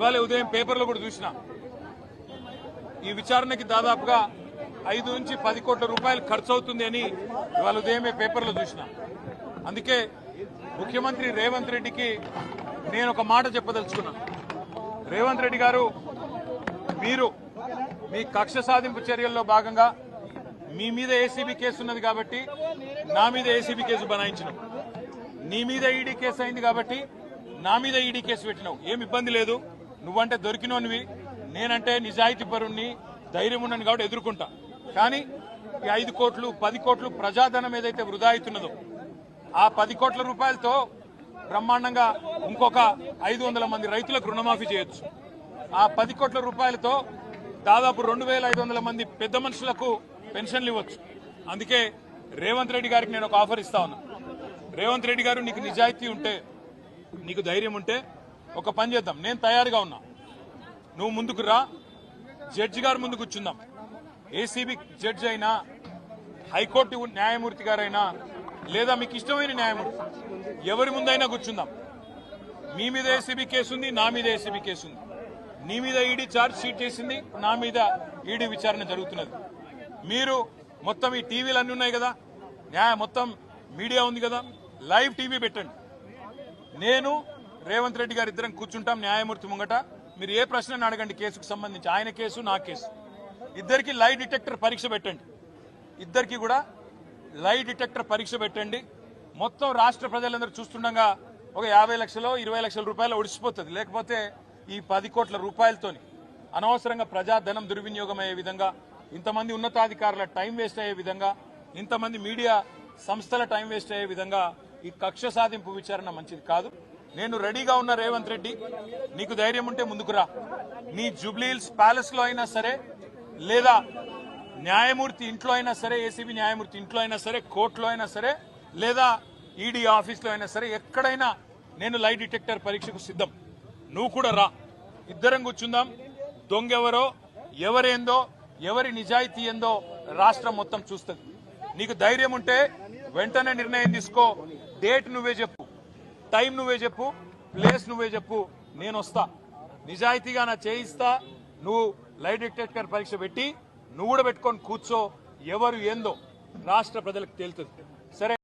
ఇవాళ ఉదయం పేపర్లో కూడా చూసిన ఈ విచారణకి దాదాపుగా 5 నుంచి 10 కోట్ల రూపాయలు ఖర్చు అవుతుంది అని ఇవాళ ఉదయమే పేపర్లో చూసిన. అందుకే ముఖ్యమంత్రి రేవంత్ రెడ్డికి నేను ఒక మాట చెప్పదలుచుకున్నా. రేవంత్ రెడ్డి గారు, మీరు మీ కక్ష సాధింపు చర్యల్లో భాగంగా మీ మీద ఏసీబీ కేసు ఉన్నది కాబట్టి నా మీద ఏసీబీ కేసు బనాయించినావు, నీ మీద ఈడీ కేసు అయింది కాబట్టి నా మీద ఈడీ కేసు పెట్టినావు. ఏం ఇబ్బంది లేదు, నువ్వంటే దొరికినోనివి, నేనంటే నిజాయితీ పరుణ్ణి, ధైర్యం ఉన్నాను కాబట్టి ఎదుర్కొంటా. కానీ ఈ 5 కోట్లు 10 కోట్లు ప్రజాధనం ఏదైతే వృధా అవుతున్నదో ఆ 10 కోట్ల రూపాయలతో బ్రహ్మాండంగా ఇంకొక 500 మంది రైతులకు రుణమాఫీ చేయొచ్చు. ఆ 10 కోట్ల రూపాయలతో దాదాపు 2500 మంది పెద్ద మనుషులకు పెన్షన్లు ఇవ్వచ్చు. అందుకే రేవంత్ రెడ్డి గారికి నేను ఒక ఆఫర్ ఇస్తా ఉన్నా. రేవంత్ రెడ్డి గారు, నీకు నిజాయితీ ఉంటే, నీకు ధైర్యం ఉంటే ఒక పని చేద్దాం. నేను తయారుగా ఉన్నా, నువ్వు ముందుకు రా, జడ్జి గారు ముందు కూర్చుందాం. ఏసీబీ జడ్జి అయినా, హైకోర్టు న్యాయమూర్తి గారైనా, లేదా మీకు ఇష్టమైన న్యాయమూర్తి ఎవరి ముందైనా కూర్చుందాం. మీ మీద ఏసీబీ కేసు ఉంది, నా మీద ఏసీబీ కేసు ఉంది. నీ మీద ఈడీ ఛార్జ్ షీట్ చేసింది, నా మీద ఈడీ విచారణ జరుగుతున్నది. మీరు మొత్తం ఈ టీవీలు అన్నీ ఉన్నాయి కదా, మొత్తం మీడియా ఉంది కదా, లైవ్ టీవీ పెట్టండి. నేను రేవంత్ రెడ్డి గారు ఇద్దరం కూర్చుంటాం న్యాయమూర్తి ముంగట. మీరు ఏ ప్రశ్నను అడగండి కేసుకు సంబంధించి, ఆయన కేసు నా కేసు. ఇద్దరికి లై డిటెక్టర్ పరీక్ష పెట్టండి. ఇద్దరికి కూడా లై డిటెక్టర్ పరీక్ష పెట్టండి. మొత్తం రాష్ట్ర ప్రజలందరూ చూస్తుండగా ఒక 50 లక్షలు 20 లక్షల రూపాయలు ఒడిసిపోతుంది. లేకపోతే ఈ 10 కోట్ల రూపాయలతోని అనవసరంగా ప్రజాధనం దుర్వినియోగం అయ్యే విధంగా, ఇంతమంది ఉన్నతాధికారుల టైం వేస్ట్ అయ్యే విధంగా, ఇంతమంది మీడియా సంస్థల టైం వేస్ట్ అయ్యే విధంగా ఈ కక్ష సాధింపు విచారణ మంచిది కాదు. నేను రెడీగా ఉన్న రేవంత్ రెడ్డి, నీకు ధైర్యం ఉంటే ముందుకు రా. నీ జూబ్లీహిల్స్ ప్యాలెస్ లో అయినా సరే, లేదా న్యాయమూర్తి ఇంట్లో అయినా సరే, ఏసీబీ న్యాయమూర్తి ఇంట్లో అయినా సరే, కోర్టులో అయినా సరే, లేదా ఈడీ ఆఫీస్లో అయినా సరే, ఎక్కడైనా నేను లై డిటెక్టర్ పరీక్షకు సిద్ధం. నువ్వు కూడా రా, ఇద్దరం కూర్చుందాం. దొంగెవరో, ఎవరేందో, ఎవరి నిజాయితీ ఏందో రాష్ట్రం మొత్తం చూస్తుంది. నీకు ధైర్యం ఉంటే వెంటనే నిర్ణయం తీసుకో. డేట్ నువ్వే చెప్పు, టైం నువ్వే చెప్పు, ప్లేస్ నువ్వే చెప్పు, నేను వస్తా. నిజాయితీగా నా చేయిస్తా. నువ్వు లై డిటెక్టర్ పరీక్ష పెట్టి నువ్వు కూడా పెట్టుకొని కూర్చో. ఎవరు ఏందో రాష్ట్ర ప్రజలకు తేలుతుంది. సరే.